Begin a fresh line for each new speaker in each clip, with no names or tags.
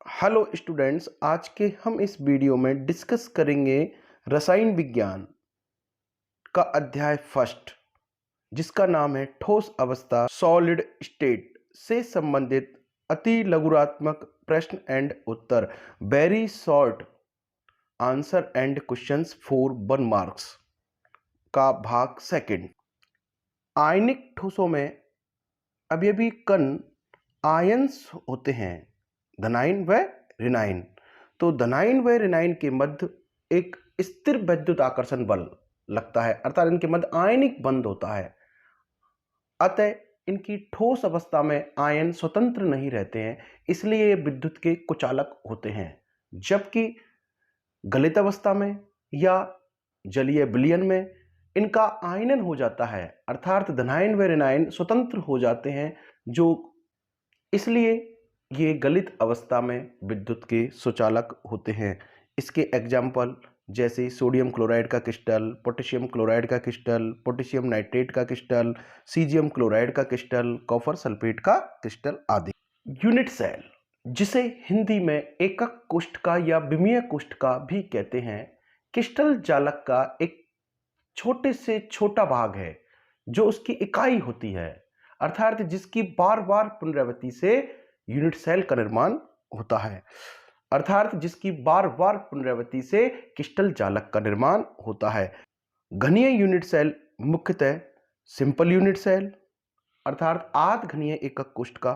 Hello students, आज के हम इस वीडियो में डिस्कस करेंगे रसायन विज्ञान का अध्याय फर्स्ट, जिसका नाम है ठोस अवस्था सॉलिड स्टेट से संबंधित अति लघुरात्मक प्रश्न and Uttar, very short answer and questions for 1 marks का भाग सेकंड। आयनिक ठोसों में अभी कण आयंस होते हैं, धनायन व ऋणायन। तो धनायन व ऋणायन के मध्य एक स्थिर वैद्युत आकर्षण बल लगता है, अर्थात इनके मध्य आयनिक बंध होता है। अतः इनकी ठोस अवस्था में आयन स्वतंत्र नहीं रहते हैं, इसलिए ये विद्युत के कुचालक होते हैं। जबकि गलित अवस्था में या जलीय विलयन में इनका आयनन हो जाता है, अर्थात धनायन व ऋणायन स्वतंत्र हो जाते हैं, जो इसलिए ये गलित अवस्था में विद्युत के सुचालक होते हैं। इसके एग्जाम्पल जैसे सोडियम क्लोराइड का क्रिस्टल, पोटेशियम क्लोराइड का क्रिस्टल, पोटेशियम नाइट्रेट का क्रिस्टल, सीजियम क्लोराइड का क्रिस्टल, कॉपर सल्फेट का क्रिस्टल आदि। यूनिट सेल, जिसे हिंदी में एकक कोष्ठका या विमीय कोष्ठका भी कहते हैं, क्रिस्टल जालक का एक छोटे से छोटा भाग है जो उसकी इकाई होती है, अर्थात जिसकी बार बार पुनरावृत्ति से यूनिट सेल का निर्माण होता है, अर्थात जिसकी बार बार पुनरावृत्ति से क्रिस्टल जालक का निर्माण होता है। घनीय यूनिट सेल मुख्यतः सिंपल यूनिट सेल अर्थात आध घनीय एकक कोष्ठका,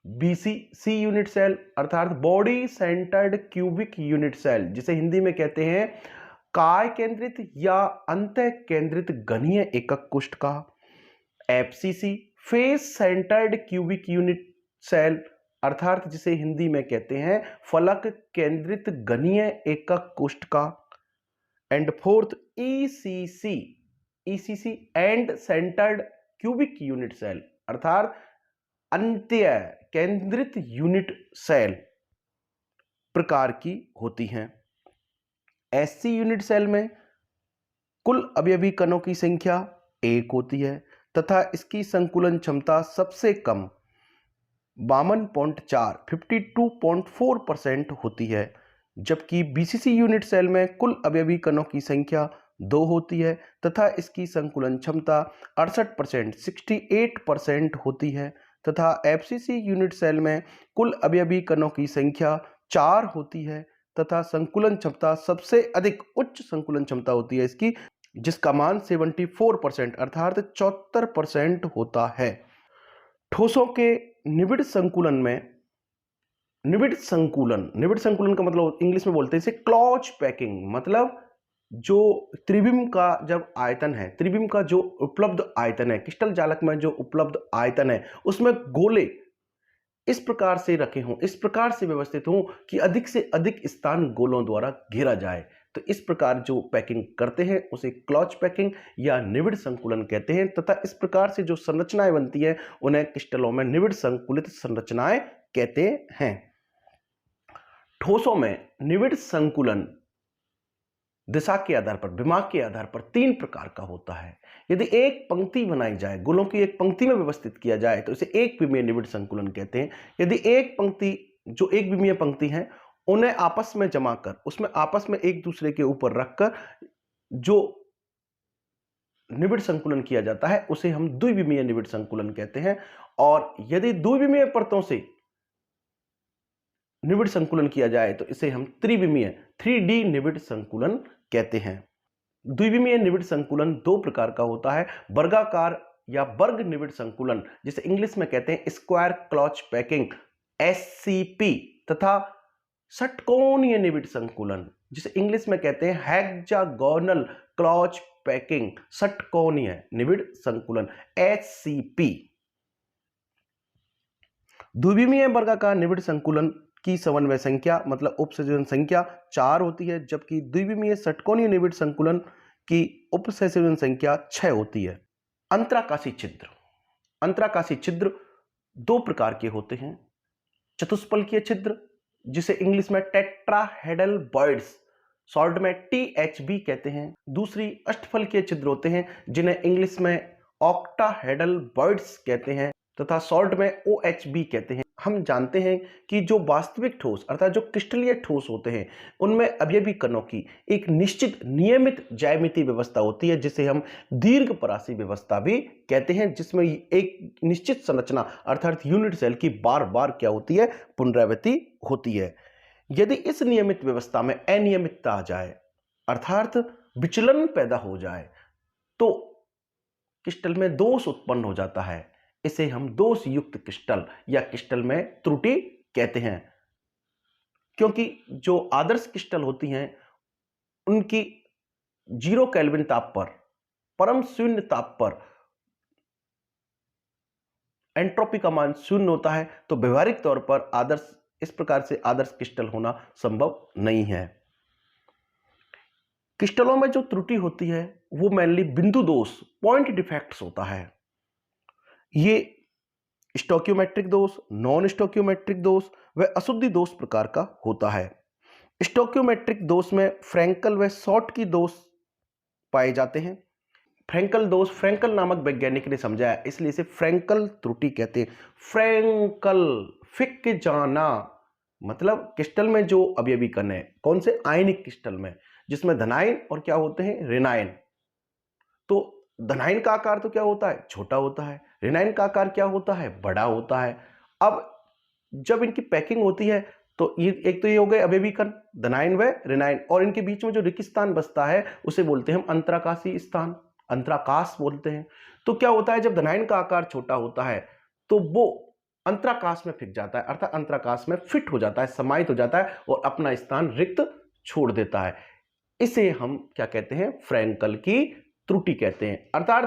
बीसीसी यूनिट सेल अर्थात body centred cubic unit cell, जिसे हिंदी में कहते हैं काय केंद्रित या अंत केंद्रित घनीय एकक कोष्ठका, FCC face centred cubic unit cell अर्थात जिसे हिंदी में कहते हैं फलक केंद्रित घनीय एकक कोष्ठका, and fourth ECC end centred cubic unit cell अर्थात अंत्य केंद्रित यूनिट सेल प्रकार की होती हैं। एससी यूनिट सेल में कुल अवयवी कणों की संख्या 1 होती है तथा इसकी संकुलन क्षमता सबसे कम 52.4 होती है। जबकि बीसीसी यूनिट सेल में कुल अवयवी कणों की संख्या 2 होती है तथा इसकी संकुलन क्षमता 68% होती है तथा एफसीसी यूनिट सेल में कुल अवयवी कणों की संख्या 4 होती है तथा संकुलन क्षमता सबसे अधिक उच्च संकुलन क्षमता होती है इसकी, जिसका मान 74% अर्थात 74% होता है। ठोसों के निबिड़ संकुलन में निबिड़ संकुलन का मतलब इंग्लिश में बोलते हैं इसे क्लॉच पैकिंग, मतलब जो त्रिविम का जब आयतन है, त्रिविम का जो उपलब्ध आयतन है, क्रिस्टल जालक में जो उपलब्ध आयतन है उसमें गोले इस प्रकार से रखे हों, इस प्रकार से व्यवस्थित हों कि अधिक से अधिक स्थान गोलों द्वारा घेरा जाए। तो इस प्रकार जो पैकिंग करते हैं उसे क्लॉच पैकिंग या निबिड़ संकुलन कहते हैं तथा इस प्रकार से जो संरचनाएं बनती है उन्हें क्रिस्टलों में निबिड़ संकुलित संरचनाएं कहते हैं। ठोसों में निबिड़ संकुलन दिशा के आधार पर, विमाग के आधार पर 3 प्रकार का होता है। यदि एक पंक्ति बनाई जाए, गोलों की एक पंक्ति में व्यवस्थित किया जाए तो इसे एक विमीय निबिड़ संकुलन कहते हैं। यदि एक पंक्ति जो एक विमीय पंक्ति है उन्हें आपस में जमा कर उसमें आपस में एक दूसरे के ऊपर रखकर जो निबिड़ संकुलन किया जाता है उसे हम द्विविमीय निबिड़ संकुलन कहते हैं। और यदि द्विविमीय परतों से निबिड़ संकुलन किया जाए तो इसे हम त्रिविमीय 3D निबिड़ संकुलन कहते हैं। द्विविमीय निबिड़ संकुलन 2 प्रकार का होता है, वर्गाकार या वर्ग निबिड़ संकुलन जिसे इंग्लिश में कहते हैं स्क्वायर क्लॉच पैकिंग SCP, तथा षटकोणीय निबिड़ संकुलन जिसे इंग्लिश में कहते हैं हेक्सागोनल क्लॉच पैकिंग षटकोणीय निबिड़ संकुलन HCP। द्विविमीय वर्गाकार निबिड़ संकुलन की समन्वय संख्या मतलब उपसंयोजन संख्या 4 होती है, जबकि द्विविमीय षटकोणीय निबिड़ संकुलन की उपसंयोजन संख्या 6 होती है। अंतराकाशी छिद्र 2 प्रकार के होते हैं। चतुष्फलकीय छिद्र जिसे इंग्लिश में टेट्राहेड्रल बॉइड्स शॉर्ट में THB कहते हैं। दूसरी अष्टफलकीय छिद्र होते हैं जिन्हें इंग्लिश में ऑक्टाहेड्रल बॉइड्स कहते हैं तथा शॉर्ट में OHB कहते हैं। हम जानते हैं कि जो वास्तविक ठोस अर्थात जो क्रिस्टलीय ठोस होते हैं उनमें अवयवी कणों की एक निश्चित नियमित ज्यामितीय व्यवस्था होती है जिसे हम दीर्घपरासी व्यवस्था भी कहते हैं, जिसमें एक निश्चित संरचना अर्थात यूनिट सेल की बार बार क्या होती है, पुनरावृत्ति होती है। यदि इस नियमित व्यवस्था में अनियमितता आ जाए अर्थात विचलन पैदा हो जाए तो क्रिस्टल में दोष उत्पन्न हो जाता है। इसे हम दोष युक्त क्रिस्टल या क्रिस्टल में त्रुटि कहते हैं, क्योंकि जो आदर्श क्रिस्टल होती हैं उनकी 0 केल्विन ताप पर, परम शून्य ताप पर एंट्रोपी का मान 0 होता है, तो व्यवहारिक तौर पर आदर्श इस प्रकार से आदर्श क्रिस्टल होना संभव नहीं है। क्रिस्टलों में जो त्रुटि होती है वो मेनली बिंदु दोष, पॉइंट डिफेक्ट्स होता है। ये स्टोकियोमेट्रिक दोष, नॉन स्टोकियोमेट्रिक दोष व अशुद्धि दोष प्रकार का होता है। स्टोकियोमेट्रिक दोष में फ्रैंकल व शॉर्ट की दोष पाए जाते हैं। फ्रैंकल दोष फ्रैंकल नामक वैज्ञानिक ने समझाया, इसलिए इसे फ्रैंकल त्रुटि कहते हैं। फ्रैंकल फिक जाना मतलब क्रिस्टल में जो अवयवी कण है, कौन से, आयनिक क्रिस्टल में, जिसमें धनायन और क्या होते हैं, ऋणायन। तो धनायन का आकार तो क्या होता है, छोटा होता है, ऋणायन का आकार क्या होता है, बड़ा होता है। अब जब इनकी पैकिंग होती है तो ये एक तो ये हो गए अवयवी कण धनायन व ऋणायन, और इनके बीच में जो रिक्त स्थान बचता है उसे बोलते हैं हम अंतराकाशी स्थान, अंतराकाश बोलते हैं। तो क्या होता है, जब धनायन का आकार छोटा होता है तो वो अंतराकाश में फिट जाता है अर्थात अंतराकाश में फिट हो जाता है, समाहित हो जाता है और अपना स्थान रिक्त छोड़ देता है। इसे हम क्या कहते हैं, फ्रैंकल की त्रुटि कहते हैं। अर्थात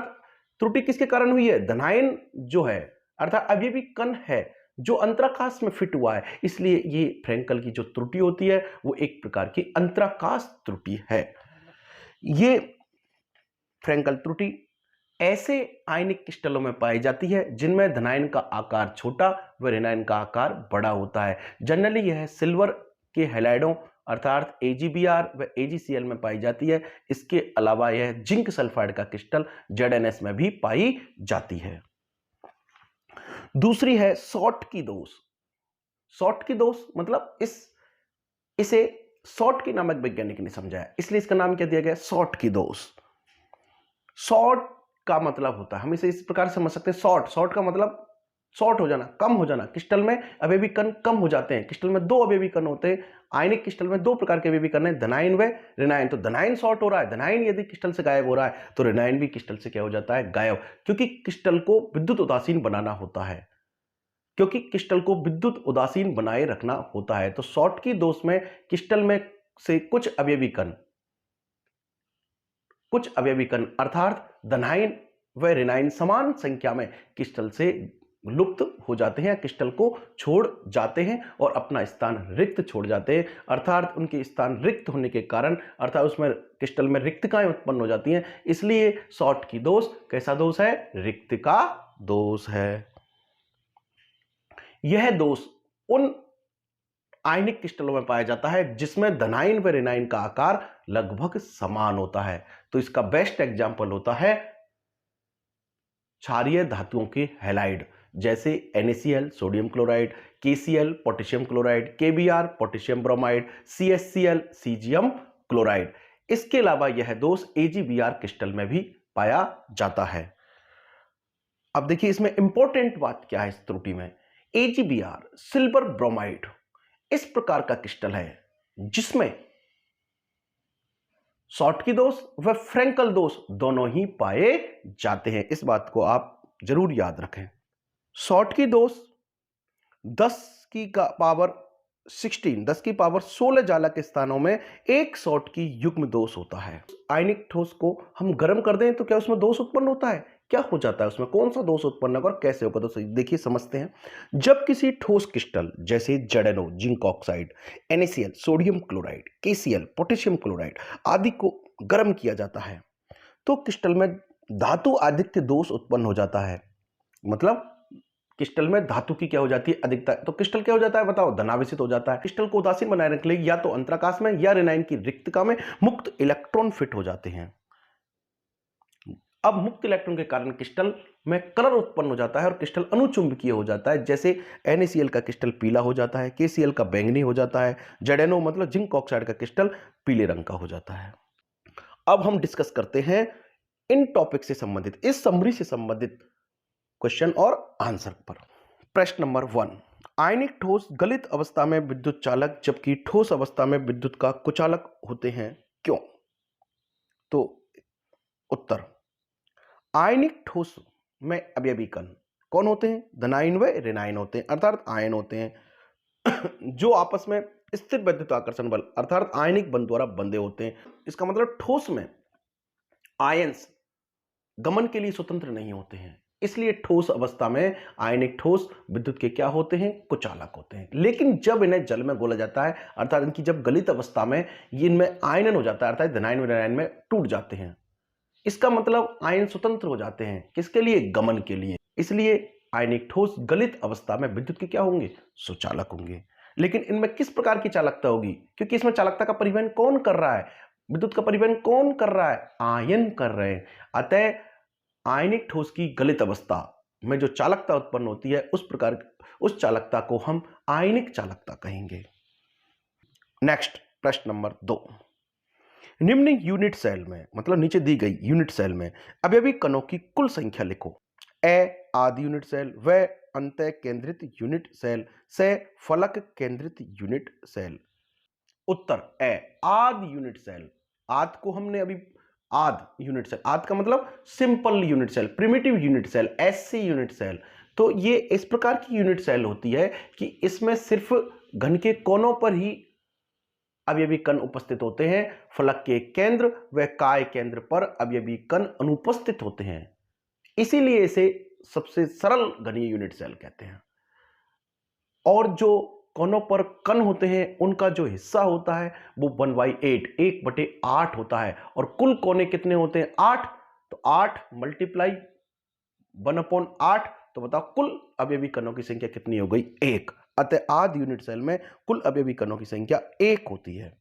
त्रुटि किसके कारण हुई है, धनायन जो है अर्थात अवयवी कण है जो अंतराकाश में फिट हुआ है, इसलिए ये फ्रैंकल की जो त्रुटि होती है वो एक प्रकार की अंतराकाश त्रुटि है। ये फ्रैंकल त्रुटि ऐसे आयनिक क्रिस्टलों में पाई जाती है जिनमें धनायन का आकार छोटा व ऋणायन का आकार बड़ा होता है। जनरली यह सिल्वर के हैलाइडों अर्थात AgBr व AgCl में पाई जाती है। इसके अलावा यह जिंक सल्फाइड का क्रिस्टल ZnS में भी पाई जाती है। दूसरी है शॉर्ट की दोष। शॉर्ट की दोष मतलब इसे शॉर्ट की नामक वैज्ञानिक ने समझाया, इसलिए इसका नाम क्या दिया गया, शॉर्ट की दोष। शॉर्ट का मतलब होता है, हम इसे इस प्रकार समझ सकते हैं, शॉर्ट का मतलब शॉर्ट हो जाना, कम हो जाना। क्रिस्टल में अवयवी कण कम हो जाते हैं। क्रिस्टल में 2 अवयवी कण होते हैं। आयनिक क्रिस्टल में 2 प्रकार के अवयवी कण हैं, धनायन व ऋणायन। तो धनायन शॉर्ट हो रहा है, धनायन यदि क्रिस्टल से गायब हो रहा है तो ऋणायन भी क्रिस्टल से क्या हो जाता है, गायब, क्योंकि क्रिस्टल को विद्युत उदासीन बनाना होता है, क्योंकि क्रिस्टल को विद्युत उदासीन बनाए रखना होता है। तो शॉर्ट की दोष में क्रिस्टल में से कुछ अवयवी कण अर्थात धनायन व ऋणायन समान संख्या में क्रिस्टल से लुप्त हो जाते हैं, क्रिस्टल को छोड़ जाते हैं और अपना स्थान रिक्त छोड़ जाते हैं। अर्थात उनके स्थान रिक्त होने के कारण अर्थात उसमें क्रिस्टल में रिक्तकाएं उत्पन्न हो जाती हैं, इसलिए शॉर्ट की दोष कैसा दोष है, रिक्त का दोष है। यह दोष उन आयनिक क्रिस्टलों में पाया जाता है जिसमें धनायन व ऋणायन का आकार लगभग समान होता है। तो इसका बेस्ट एग्जांपल होता है क्षारीय धातुओं के हैलाइड, जैसे NaCl sodium chloride, KCl potassium chloride, KBr potassium bromide, CHCl caesium chloride. इसके अलावा यह दोष AgBr क्रिस्टल में भी पाया जाता है। अब देखिए इसमें इंपॉर्टेंट बात क्या है इस त्रुटि में, AgBr सिल्वर ब्रोमाइड इस प्रकार का क्रिस्टल है जिसमें शॉर्ट की दोष व फ्रैंकल दोष दोनों ही पाए जाते हैं। इस बात को आप जरूर याद रखें। शॉर्ट की दोष 10 की पावर 16 जाला के स्थानों में एक शॉर्ट की युग्म दोष होता है। आयनिक ठोस को हम गर्म कर दें तो क्या उसमें दोष उत्पन्न होता है, क्या हो जाता है उसमें, कौन सा दोष उत्पन्न होगा और कैसे होगा, तो देखिए समझते हैं। जब किसी ठोस क्रिस्टल जैसे ZnO zinc oxide, NaCl sodium chloride, KCl potassium chloride आदि को गर्म किया जाता है तो क्रिस्टल में धातु आधिक्य दोष उत्पन्न हो जाता है। मतलब क्रिस्टल में धातु की क्या हो जाती है, अधिकता, तो क्रिस्टल क्या हो जाता है बताओ, धनावेशित हो जाता है। क्रिस्टल को उदासीन बनाए रखने के लिए या तो अंतराकाश में या ऋणायन की रिक्तता में मुक्त इलेक्ट्रॉन फिट हो जाते हैं। अब मुक्त इलेक्ट्रॉन के कारण क्रिस्टल में कलर उत्पन्न हो जाता है और क्रिस्टल अनुचुंबकीय हो जाता है। जैसे NaCl का क्रिस्टल पीला हो जाता है, KCl का बैंगनी हो जाता है, ZnO मतलब जिंक ऑक्साइड का क्रिस्टल पीले रंग का हो जाता है। अब हम डिस्कस करते हैं इन टॉपिक से संबंधित, इस समरी से संबंधित क्वेश्चन और आंसर पर। प्रश्न नंबर 1, आयनिक ठोस गलित अवस्था में विद्युत चालक जबकि ठोस अवस्था में विद्युत का कुचालक होते हैं, क्यों? तो उत्तर, आयनिक ठोस में अवयवी कण कौन होते हैं? धनायन व ऋणायन होते हैं, अर्थात आयन होते हैं जो आपस में स्थिर विद्युत आकर्षण बल अर्थात आयनिक बल द्वारा बंधे होते हैं। इसका मतलब ठोस में आयन्स गमन के लिए स्वतंत्र नहीं होते हैं, इसलिए ठोस अवस्था में आयनिक ठोस विद्युत के क्या होते हैं? कुचालक होते हैं। लेकिन जब इन्हें जल में घोला जाता है अर्थात इनकी जब गलित अवस्था में ये इनमें आयनन हो जाता है अर्थात धनायन ऋणायन में टूट जाते हैं, इसका मतलब आयन स्वतंत्र हो जाते हैं, किसके लिए? गमन के लिए। इसलिए आयनिक ठोस गलित अवस्था में विद्युत के क्या होंगे? सुचालक होंगे। लेकिन इनमें किस प्रकार की चालकता होगी? क्योंकि इसमें चालकता का परिवहन कौन कर रहा है? विद्युत का परिवहन कौन कर रहा है? आयन कर रहे हैं। अतः आयनिक ठोस की गलित अवस्था में जो चालकता उत्पन्न होती है उस चालकता को हम आयनिक चालकता कहेंगे। नेक्स्ट प्रश्न नंबर 2, निम्न यूनिट सेल में मतलब नीचे दी गई यूनिट सेल में अवयवी कणों की कुल संख्या लिखो। ए आदि यूनिट सेल, व अंतः केंद्रित यूनिट सेल, से फलक केंद्रित यूनिट सेल। उत्तर ए आदि यूनिट सेल। आद को हमने अभी आद यूनिट सेल, आद का मतलब simple unit cell, primitive unit cell, SC unit cell. तो ये इस प्रकार की यूनिट सेल होती है कि इसमें सिर्फ घन के कोनों पर ही अवयवी कण उपस्थित होते हैं, फलक के केंद्र व काय केंद्र पर अवयवी कण अनुपस्थित होते हैं, इसीलिए इसे सबसे सरल घनीय यूनिट सेल कहते हैं। और जो कोनों पर कण होते हैं उनका जो हिस्सा होता है वो 1/8 1/8 होता है, और कुल कोने कितने होते हैं? 8। तो 8 मल्टीप्लाई 1/8, तो बताओ कुल अवयवी कणों की संख्या कितनी हो गई? 1। अतः आध यूनिट सेल में कुल अवयवी कणों की संख्या 1 होती है।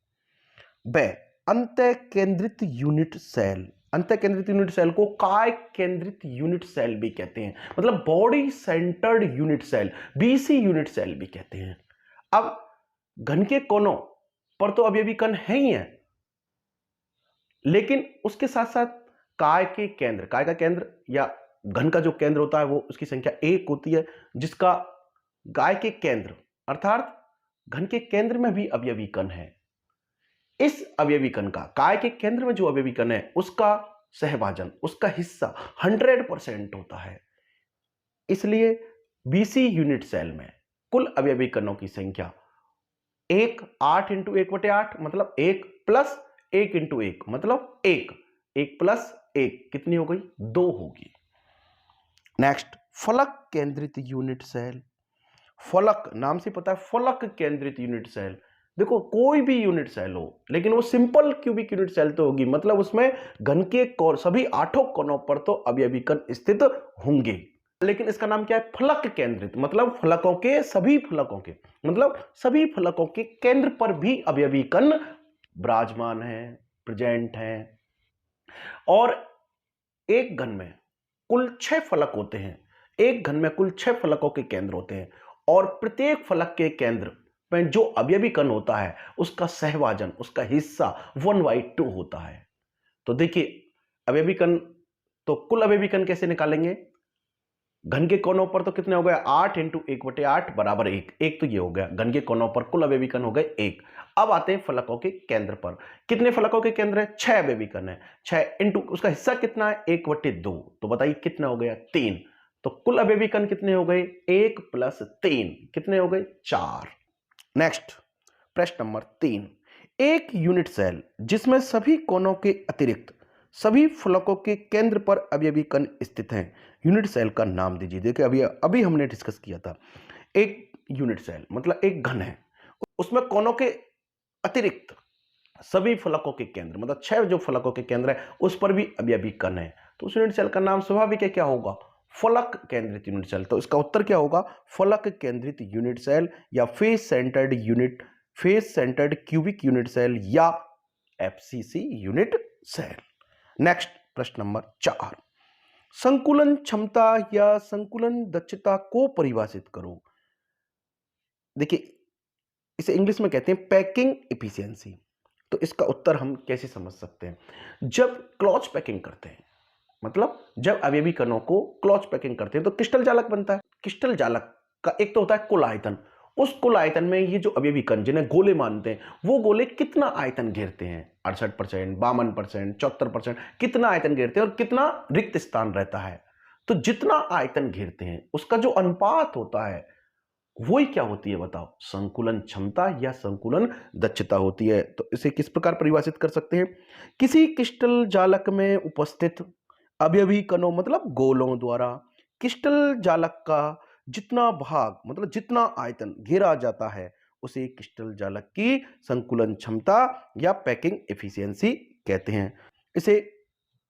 ब अंतः केंद्रित यूनिट सेल, अंतः केंद्रित यूनिट सेल को काय केंद्रित यूनिट सेल भी कहते हैं, मतलब body centred unit cell, BC unit cell भी कहते हैं। अब घन के कोनों पर तो अवयवी कण है ही है, लेकिन उसके साथ साथ काय के केंद्र, काय का केंद्र या घन का जो केंद्र होता है वो उसकी संख्या 1 होती है, जिसका काय के केंद्र अर्थात घन के केंद्र में भी अवयवी कण है। इस अवयवी कण का, काय के केंद्र में जो अवयवी कण है उसका सहभाजन, उसका हिस्सा 100% होता है। इसलिए BC यूनिट सेल में कुल अवयवी कणों की संख्या 1 8 × 1/8 मतलब 1 प्लस 1 × 1 मतलब 1, 1 प्लस 1 कितनी हो गई? 2 होगी। नेक्स्ट फलक केंद्रित यूनिट सेल। फलक नाम से पता है, फलक केंद्रित यूनिट सेल। देखो कोई भी यूनिट सेल हो लेकिन वो सिंपल क्यूबिक यूनिट सेल तो होगी, मतलब उसमें घन के सभी 8 कोनों पर तो अवयवी कण स्थित होंगे, लेकिन इसका नाम क्या है? फलक केंद्रित, मतलब फलकों के सभी फलकों के, मतलब सभी फलकों के केंद्र पर भी अवयवी कण विराजमान है, प्रेजेंट है। और एक घन में कुल 6 फलक होते हैं, एक घन में कुल 6 फलकों के केंद्र होते हैं, और प्रत्येक फलक के केंद्र में जो अवयवी कण होता है उसका सहभाजन, उसका हिस्सा 1/2 होता है। तो देखिए अवयवी कण, तो कुल अवयवी कण कैसे निकालेंगे? घन के कोनों पर तो कितने हो गए? 8 × 1/8 बराबर 1, एक तो ये हो गया, घन के कोनों पर कुल अवयवी कण हो गए 1। अब आते हैं फलकों के केंद्र पर। कितने फलकों के केंद्र है? 6 अवयवी कण है, 6 इंटू उसका हिस्सा कितना है? 1/2, तो बताइए कितना हो गया? 3। तो कुल अवयवी कण कितने हो गए? 1 + 3 कितने हो गए? 4। नेक्स्ट प्रश्न नंबर 3, एक यूनिट सेल जिसमें सभी कोनों के अतिरिक्त सभी फलकों के केंद्र पर अवयवी कण स्थित हैं, यूनिट सेल का नाम दीजिए। देखिए अभी हमने डिस्कस किया था, एक यूनिट सेल मतलब एक घन है, उसमें कोनों के अतिरिक्त सभी फलकों के केंद्र मतलब 6 जो फलकों के केंद्र है उस पर भी अवयवी कण है, तो उस यूनिट सेल का नाम स्वाभाविक है क्या होगा? फलक केंद्रित यूनिट सेल। तो इसका उत्तर क्या होगा? फलक केंद्रित यूनिट सेल या face centred cubic unit cell या FCC यूनिट सेल। नेक्स्ट प्रश्न नंबर 4, संकुलन क्षमता या संकुलन दक्षता को परिभाषित करो। देखिए, इसे इंग्लिश में कहते हैं पैकिंग एफिशिएंसी। तो इसका उत्तर हम कैसे समझ सकते हैं? जब क्लॉज पैकिंग करते हैं, मतलब जब अवयवी कणों को क्लॉज पैकिंग करते हैं तो क्रिस्टल जालक बनता है। क्रिस्टल जालक का एक तो होता है कुल आयतन। उस कुल आयतन में ये जो अवयवी कण जिन्हें गोले मानते हैं, वो गोले कितना आयतन घेरते हैं? 68%, 52%, 74%, कितना आयतन घेरते हैं और कितना रिक्त स्थान रहता है? तो जितना आयतन घेरते हैं उसका जो अनुपात होता है वही क्या होती है बताओ? संकुलन क्षमता या संकुलन दक्षता होती है। तो इसे किस प्रकार परिभाषित कर सकते हैं? किसी क्रिस्टल जालक में उपस्थित अवयवी कणों मतलब गोलों द्वारा क्रिस्टल जालक का जितना भाग मतलब जितना आयतन घेरा जाता है उसे क्रिस्टल जालक की संकुलन क्षमता या पैकिंग एफिशिएंसी कहते हैं। इसे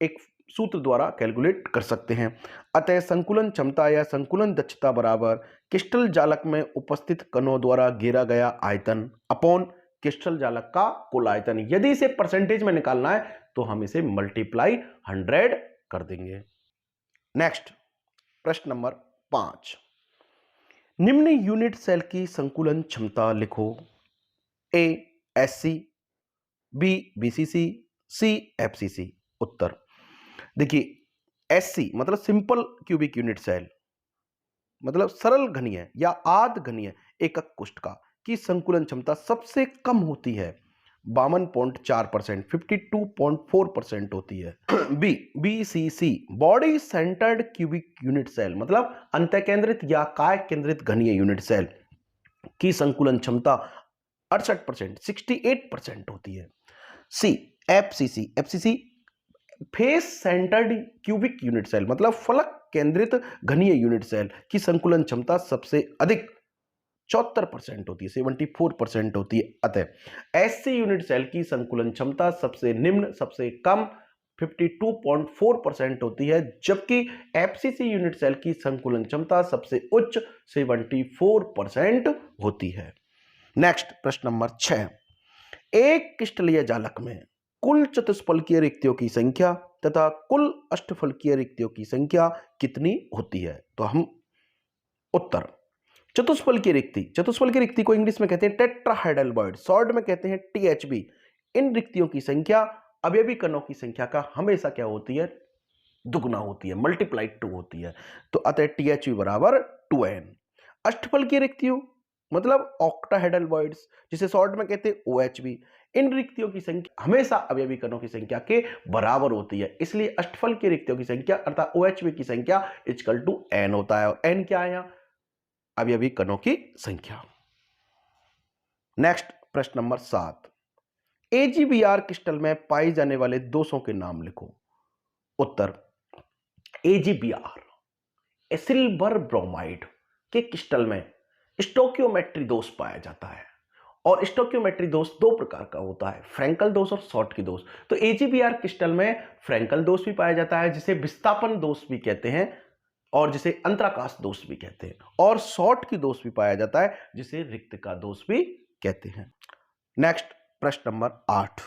एक सूत्र द्वारा कैलकुलेट कर सकते हैं। अतः संकुलन क्षमता या संकुलन दक्षता बराबर क्रिस्टल जालक में उपस्थित कणों द्वारा घेरा गया आयतन अपॉन क्रिस्टल जालक का कुल आयतन। यदि इसे परसेंटेज में निकालना है तो हम इसे मल्टीप्लाई 100 कर देंगे। नेक्स्ट प्रश्न नंबर 5, निम्न यूनिट सेल की संकुलन क्षमता लिखो। ए एससी, बी बीसीसी, सी एफसीसी। उत्तर देखिए, एससी मतलब सिंपल क्यूबिक यूनिट सेल, मतलब सरल घनीय या आध घनीय एकक कोष्ठ का की संकुलन क्षमता सबसे कम होती है 52.4%, 52.4% होती है। B BCC body centred cubic unit cell मतलब अंतःकेंद्रित या काय केंद्रित घनीय यूनिट सेल की संकुलन क्षमता 68%, 68% होती है। सी FCC, FCC face centred cubic unit cell मतलब फलक केंद्रित घनीय यूनिट सेल की संकुलन क्षमता सबसे अधिक 74% होती है, 74% होती है। अतः एससी यूनिट सेल की संकुलन क्षमता सबसे निम्न सबसे कम 52.4% होती है, जबकि एफसीसी यूनिट सेल की संकुलन क्षमता सबसे उच्च 74% होती है। नेक्स्ट प्रश्न नंबर 6, एक क्रिस्टलीय जालक में कुल चतुष्फलकीय रिक्तियों की संख्या तथा कुल अष्टफलकीय रिक्तियों की संख्या कितनी होती है? तो हम उत्तर चतुष्फलकीय रिक्ति को इंग्लिश में कहते हैं टेट्राहेड्रल वर्ड, शॉर्ट में कहते हैं टीएचबी। इन रिक्तियों की संख्या अवयवी कणों की संख्या का हमेशा क्या होती है? दुगुना होती है, मल्टीप्लाइड 2 होती है। तो अतः टीएचबी बराबर 2n। अष्टफलकीय रिक्तियों मतलब ऑक्टाहेड्रल वर्ड्स, जिसे शॉर्ट में कहते हैं ओएचबी। इन रिक्तियों की संख्या हमेशा अवयवी कणों की संख्या के बराबर होती है, इसलिए अष्टफल की रिक्तियों की संख्या अर्थात ओएचबी की संख्या इक्वल टू n होता है। और n क्या है? अवयवी कणों की संख्या। नेक्स्ट प्रश्न नंबर 7, एजीबीआर क्रिस्टल में पाए जाने वाले दोषों के नाम लिखो। उत्तर एजीबीआर सिल्वर ब्रोमाइड के क्रिस्टल में स्टोकियोमेट्री दोष पाया जाता है, और स्टोकियोमेट्री दोष दो प्रकार का होता है, फ्रैंकल दोष और शॉर्टकी दोष। तो एजीबीआर क्रिस्टल में फ्रैंकल दोष भी पाया जाता है, जिसे विस्थापन दोष भी कहते हैं और जिसे अंतराकाश दोष भी कहते हैं, और शॉर्टकी दोष भी पाया जाता है जिसे रिक्त का दोष भी कहते हैं। नेक्स्ट प्रश्न नंबर 8,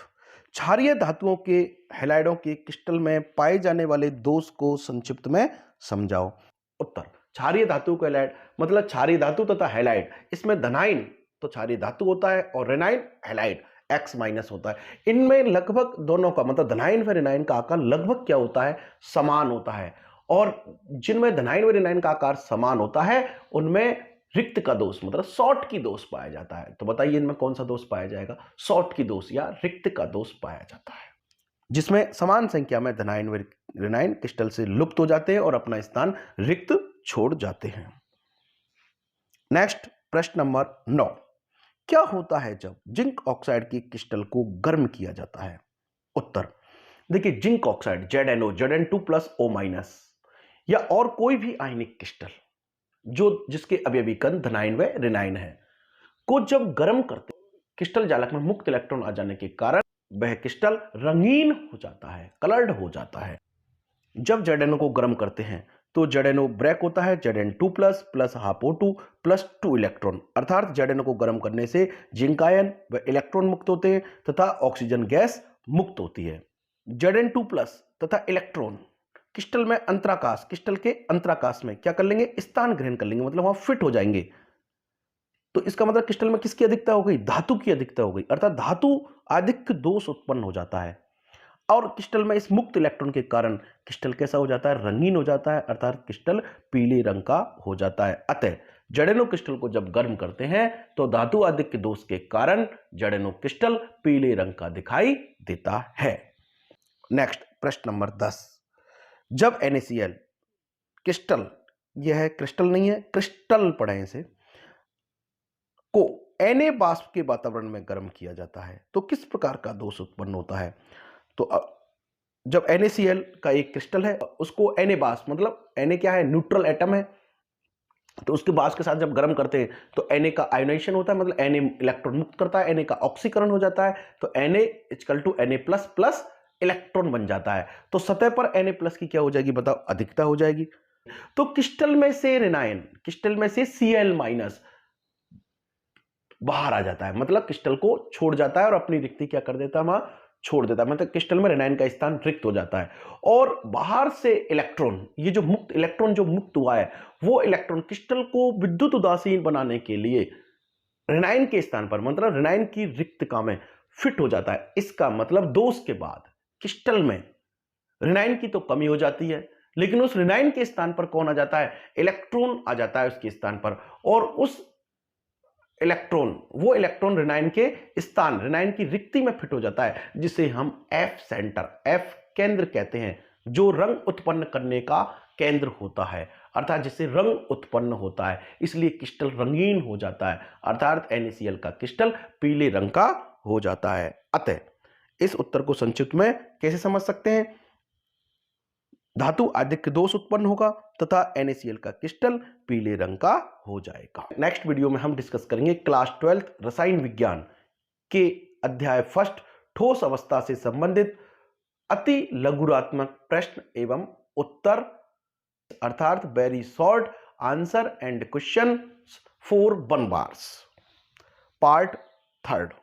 क्षारीय धातुओं के हैलाइडों के क्रिस्टल में पाए जाने वाले दोष को संक्षिप्त में समझाओ। उत्तर क्षारीय धातु का हैलाइड मतलब क्षारीय धातु तथा हैलाइड, इसमें धनाइन तो क्षारीय धातु होता है और रेनाइन हैलाइड X माइनस होता है। इनमें लगभग दोनों का मतलब धनाइन व रेनाइन का आकार लगभग क्या होता है? समान होता है। और जिनमें धनाइन व रेनाइन का आकार समान होता है उनमें रिक्त का दोष मतलब शॉर्ट की दोष पाया जाता है। तो बताइए इनमें कौन सा दोष पाया जाएगा? शॉर्ट की दोष या रिक्त का दोष पाया जाता है, जिसमें समान संख्या में धनाइन व रेनाइन क्रिस्टल से लुप्त हो जाते हैं और अपना स्थान रिक्त छोड़ जाते हैं। नेक्स्ट प्रश्न नंबर 9, क्या होता है जब जिंक ऑक्साइड की क्रिस्टल को गर्म किया जाता है? उत्तर देखिए, जिंक ऑक्साइड ZnO Zn2+O- या और कोई भी आयनिक क्रिस्टल जो जिसके अवयवी कण धनाइन व रेनाइन है को जब गर्म करते क्रिस्टल जालक में मुक्त इलेक्ट्रॉन आ जाने के कारण वह क्रिस्टल रंगीन हो जाता है, कलर्ड हो जाता है। जब ZnO को गर्म करते हैं तो ZnO ब्रेक होता है Zn2 plus half O2 plus 2 electron, अर्थात ZnO को गर्म करने से जिंक आयन व इलेक्ट्रॉन मुक्त होते हैं तथा ऑक्सीजन गैस मुक्त होती है। Zn2 तथा इलेक्ट्रॉन क्रिस्टल में अंतराकाश, क्रिस्टल के अंतराकाश में क्या कर लेंगे, स्थान ग्रहण कर लेंगे, मतलब वहां फिट हो जाएंगे। तो इसका मतलब क्रिस्टल में किसकी अधिकता हो गई, धातु की अधिकता हो गई, अर्थात धातु आधिक्य दोष उत्पन्न हो जाता है। और क्रिस्टल में इस मुक्त इलेक्ट्रॉन के कारण क्रिस्टल कैसा हो जाता है, रंगीन हो जाता है, अर्थात क्रिस्टल पीले रंग का हो जाता है। अतः जड़ेणु क्रिस्टल को जब गर्म करते हैं तो धातु आधिक्य दोष के कारण जड़ेणु क्रिस्टल पीले रंग का दिखाई देता है। नेक्स्ट प्रश्न नंबर 10, जब NaCl क्रिस्टल, यह है क्रिस्टल नहीं है, क्रिस्टल पढ़े इसे, को Na वाष्प के वातावरण में गर्म किया जाता है तो किस प्रकार का दोष उत्पन्न होता है। तो जब NaCl का एक क्रिस्टल है उसको Na वाष्प, मतलब Na क्या है, न्यूट्रल एटम है, तो उसके वाष्प के साथ जब गर्म करते हैं तो Na का आयोनाइजेशन होता है, मतलब Na इलेक्ट्रॉन मुक्त करता है, Na का ऑक्सीकरण हो जाता है, तो Na=Na++ इलेक्ट्रॉन बन जाता है। तो सतह पर Na+ की क्या हो जाएगी बताओ, अधिकता हो जाएगी। तो क्रिस्टल में से रेनायन, क्रिस्टल में से Cl- बाहर आ जाता है, मतलब क्रिस्टल को छोड़ जाता है और अपनी रिक्ति क्या कर देता है, वहां छोड़ देता है, मतलब क्रिस्टल में रेनाइन का स्थान रिक्त हो जाता है। और बाहर से इलेक्ट्रॉन, ये जो मुक्त इलेक्ट्रॉन जो मुक्त हुआ है, वो इलेक्ट्रॉन क्रिस्टल को विद्युत उदासीन बनाने के लिए रेनाइन के स्थान पर, मतलब रेनाइन की रिक्तता में फिट हो जाता है। इसका मतलब दोष के बाद क्रिस्टल में रेनाइन की तो कमी हो जाती है, लेकिन उस रेनाइन के स्थान पर कौन आ जाता है, इलेक्ट्रॉन आ जाता है उसके स्थान पर, और उस इलेक्ट्रॉन, वो इलेक्ट्रॉन रेनाइन के स्थान, रेनाइन की रिक्ति में फिट हो जाता है, जिसे हम F सेंटर, F केंद्र कहते हैं, जो रंग उत्पन्न करने का केंद्र होता है, अर्थात जिससे रंग उत्पन्न होता है, इसलिए क्रिस्टल रंगीन हो जाता है, अर्थात NaCl का क्रिस्टल पीले रंग का हो जाता है। अतः इस उत्तर को संक्षिप्त में कैसे समझ सकते हैं, धातु आधिक्य दोष उत्पन्न होगा तथा NaCl का क्रिस्टल पीले रंग का हो जाएगा। नेक्स्ट वीडियो में हम डिस्कस करेंगे क्लास 12 रसायन विज्ञान के अध्याय फर्स्ट ठोस अवस्था से संबंधित अति लघुरात्मक प्रश्न एवं उत्तर, अर्थात very short answer and question for 1 bars, part 3।